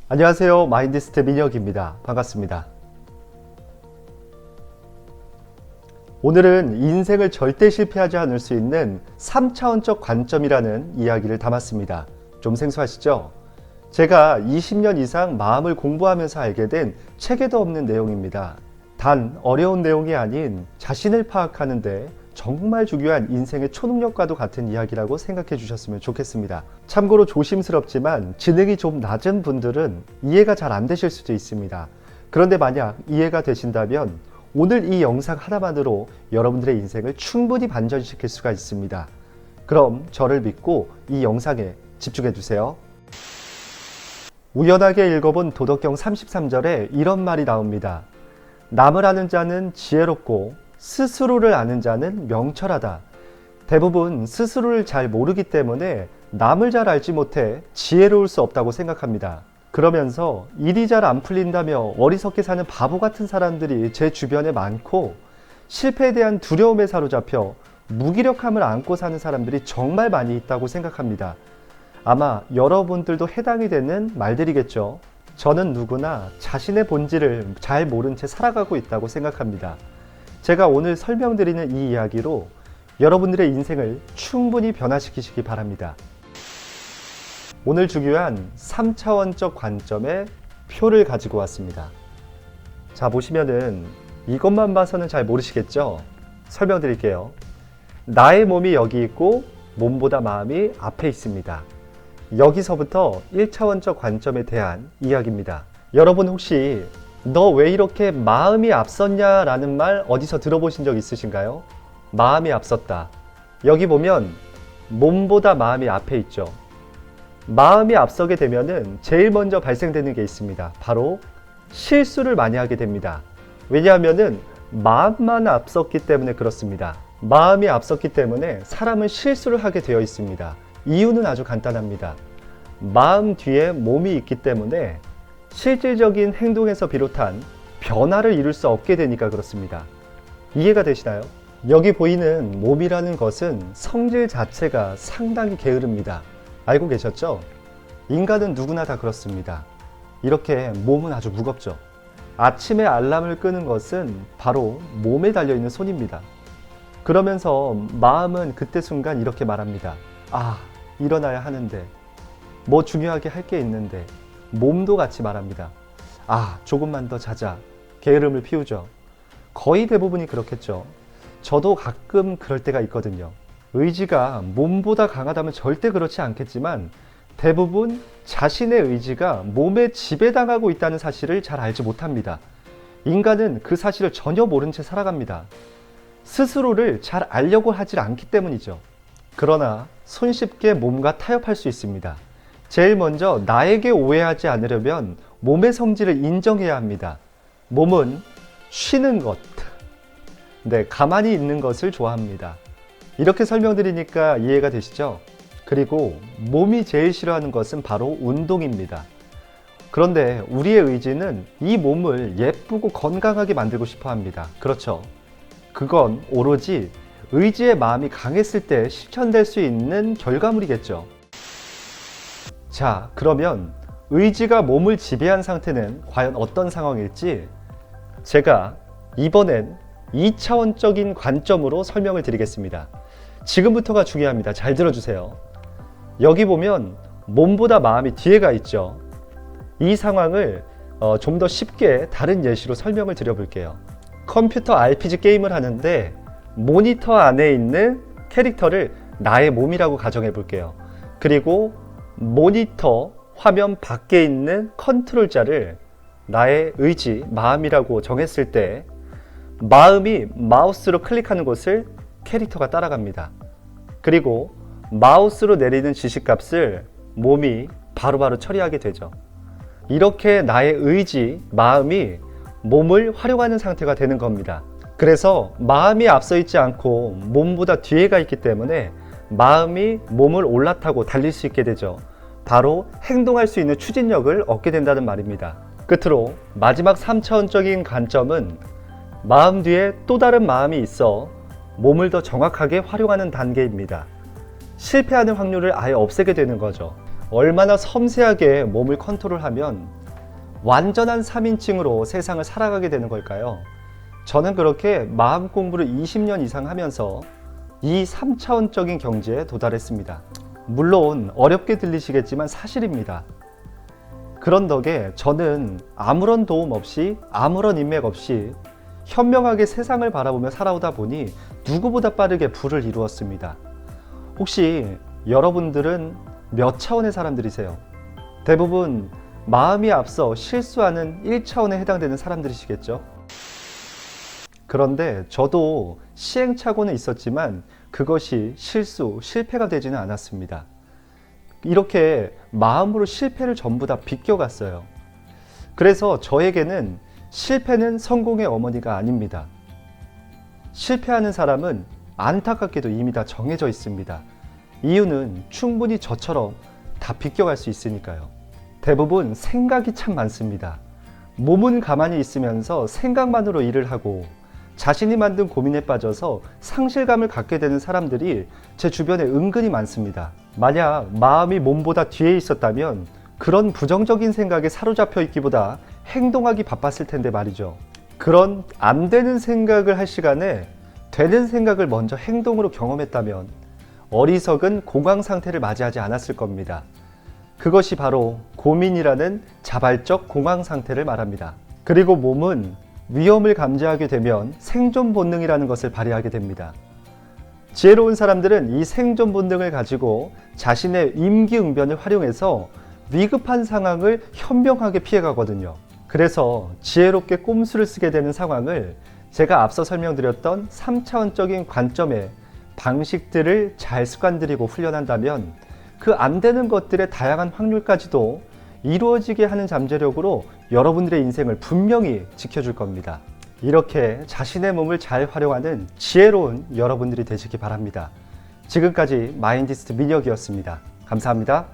안녕하세요. 마인드스텝 민혁입니다. 반갑습니다. 오늘은 인생을 절대 실패하지 않을 수 있는 3차원적 관점이라는 이야기를 담았습니다. 좀 생소하시죠? 제가 20년 이상 마음을 공부하면서 알게 된 책에도 없는 내용입니다. 단 어려운 내용이 아닌 자신을 파악하는데 정말 중요한 인생의 초능력과도 같은 이야기라고 생각해 주셨으면 좋겠습니다. 참고로 조심스럽지만 지능이 좀 낮은 분들은 이해가 잘 안 되실 수도 있습니다. 그런데 만약 이해가 되신다면 오늘 이 영상 하나만으로 여러분들의 인생을 충분히 반전시킬 수가 있습니다. 그럼 저를 믿고 이 영상에 집중해 주세요. 우연하게 읽어본 도덕경 33절에 이런 말이 나옵니다. 남을 아는 자는 지혜롭고 스스로를 아는 자는 명철하다. 대부분 스스로를 잘 모르기 때문에 남을 잘 알지 못해 지혜로울 수 없다고 생각합니다. 그러면서 일이 잘 안 풀린다며 어리석게 사는 바보 같은 사람들이 제 주변에 많고 실패에 대한 두려움에 사로잡혀 무기력함을 안고 사는 사람들이 정말 많이 있다고 생각합니다. 아마 여러분들도 해당이 되는 말들이겠죠. 저는 누구나 자신의 본질을 잘 모른 채 살아가고 있다고 생각합니다. 제가 오늘 설명드리는 이 이야기로 여러분들의 인생을 충분히 변화시키시기 바랍니다. 오늘 중요한 3차원적 관점의 표를 가지고 왔습니다. 자, 보시면은 이것만 봐서는 잘 모르시겠죠? 설명드릴게요. 나의 몸이 여기 있고 몸보다 마음이 앞에 있습니다. 여기서부터 1차원적 관점에 대한 이야기입니다. 여러분 혹시 너 왜 이렇게 마음이 앞섰냐 라는 말 어디서 들어보신 적 있으신가요? 마음이 앞섰다. 여기 보면 몸보다 마음이 앞에 있죠. 마음이 앞서게 되면은 제일 먼저 발생되는 게 있습니다. 바로 실수를 많이 하게 됩니다. 왜냐하면은 마음만 앞섰기 때문에 그렇습니다. 마음이 앞섰기 때문에 사람은 실수를 하게 되어 있습니다. 이유는 아주 간단합니다. 마음 뒤에 몸이 있기 때문에 실질적인 행동에서 비롯한 변화를 이룰 수 없게 되니까 그렇습니다. 이해가 되시나요? 여기 보이는 몸이라는 것은 성질 자체가 상당히 게으릅니다. 알고 계셨죠? 인간은 누구나 다 그렇습니다. 이렇게 몸은 아주 무겁죠. 아침에 알람을 끄는 것은 바로 몸에 달려있는 손입니다. 그러면서 마음은 그때 순간 이렇게 말합니다. 아, 일어나야 하는데, 뭐 중요하게 할 게 있는데. 몸도 같이 말합니다. 아, 조금만 더 자자. 게으름을 피우죠. 거의 대부분이 그렇겠죠. 저도 가끔 그럴 때가 있거든요. 의지가 몸보다 강하다면 절대 그렇지 않겠지만 대부분 자신의 의지가 몸에 지배당하고 있다는 사실을 잘 알지 못합니다. 인간은 그 사실을 전혀 모른 채 살아갑니다. 스스로를 잘 알려고 하질 않기 때문이죠. 그러나 손쉽게 몸과 타협할 수 있습니다. 제일 먼저 나에게 오해하지 않으려면 몸의 성질을 인정해야 합니다. 몸은 쉬는 것, 가만히 있는 것을 좋아합니다. 이렇게 설명드리니까 이해가 되시죠? 그리고 몸이 제일 싫어하는 것은 바로 운동입니다. 그런데 우리의 의지는 이 몸을 예쁘고 건강하게 만들고 싶어 합니다. 그렇죠? 그건 오로지 의지의 마음이 강했을 때 실천될 수 있는 결과물이겠죠. 자, 그러면 의지가 몸을 지배한 상태는 과연 어떤 상황일지 제가 이번엔 2차원적인 관점으로 설명을 드리겠습니다. 지금부터가 중요합니다. 잘 들어주세요. 여기 보면 몸보다 마음이 뒤에가 있죠. 이 상황을 좀 더 쉽게 다른 예시로 설명을 드려볼게요. 컴퓨터 RPG 게임을 하는데 모니터 안에 있는 캐릭터를 나의 몸이라고 가정해 볼게요. 그리고 모니터 화면 밖에 있는 컨트롤자를 나의 의지, 마음이라고 정했을 때 마음이 마우스로 클릭하는 곳을 캐릭터가 따라갑니다. 그리고 마우스로 내리는 지시값을 몸이 바로바로 처리하게 되죠. 이렇게 나의 의지, 마음이 몸을 활용하는 상태가 되는 겁니다. 그래서 마음이 앞서 있지 않고 몸보다 뒤에가 있기 때문에 마음이 몸을 올라타고 달릴 수 있게 되죠. 바로 행동할 수 있는 추진력을 얻게 된다는 말입니다. 끝으로 마지막 3차원적인 관점은 마음 뒤에 또 다른 마음이 있어 몸을 더 정확하게 활용하는 단계입니다. 실패하는 확률을 아예 없애게 되는 거죠. 얼마나 섬세하게 몸을 컨트롤하면 완전한 3인칭으로 세상을 살아가게 되는 걸까요? 저는 그렇게 마음 공부를 20년 이상 하면서 이 3차원적인 경지에 도달했습니다. 물론 어렵게 들리시겠지만 사실입니다. 그런 덕에 저는 아무런 도움 없이 아무런 인맥 없이 현명하게 세상을 바라보며 살아오다 보니 누구보다 빠르게 부를 이루었습니다. 혹시 여러분들은 몇 차원의 사람들이세요? 대부분 마음이 앞서 실수하는 1차원에 해당되는 사람들이시겠죠? 그런데 저도 시행착오는 있었지만 그것이 실수, 실패가 되지는 않았습니다. 이렇게 마음으로 실패를 전부 다 비껴갔어요. 그래서 저에게는 실패는 성공의 어머니가 아닙니다. 실패하는 사람은 안타깝게도 이미 다 정해져 있습니다. 이유는 충분히 저처럼 다 비껴갈 수 있으니까요. 대부분 생각이 참 많습니다. 몸은 가만히 있으면서 생각만으로 일을 하고 자신이 만든 고민에 빠져서 상실감을 갖게 되는 사람들이 제 주변에 은근히 많습니다. 만약 마음이 몸보다 뒤에 있었다면 그런 부정적인 생각에 사로잡혀 있기보다 행동하기 바빴을 텐데 말이죠. 그런 안 되는 생각을 할 시간에 되는 생각을 먼저 행동으로 경험했다면 어리석은 공황 상태를 맞이하지 않았을 겁니다. 그것이 바로 고민이라는 자발적 공황 상태를 말합니다. 그리고 몸은 위험을 감지하게 되면 생존 본능이라는 것을 발휘하게 됩니다. 지혜로운 사람들은 이 생존 본능을 가지고 자신의 임기응변을 활용해서 위급한 상황을 현명하게 피해가거든요. 그래서 지혜롭게 꼼수를 쓰게 되는 상황을 제가 앞서 설명드렸던 3차원적인 관점의 방식들을 잘 습관들이고 훈련한다면 그 안 되는 것들의 다양한 확률까지도 이루어지게 하는 잠재력으로 여러분들의 인생을 분명히 지켜줄 겁니다. 이렇게 자신의 몸을 잘 활용하는 지혜로운 여러분들이 되시기 바랍니다. 지금까지 마인디스트 민혁이었습니다. 감사합니다.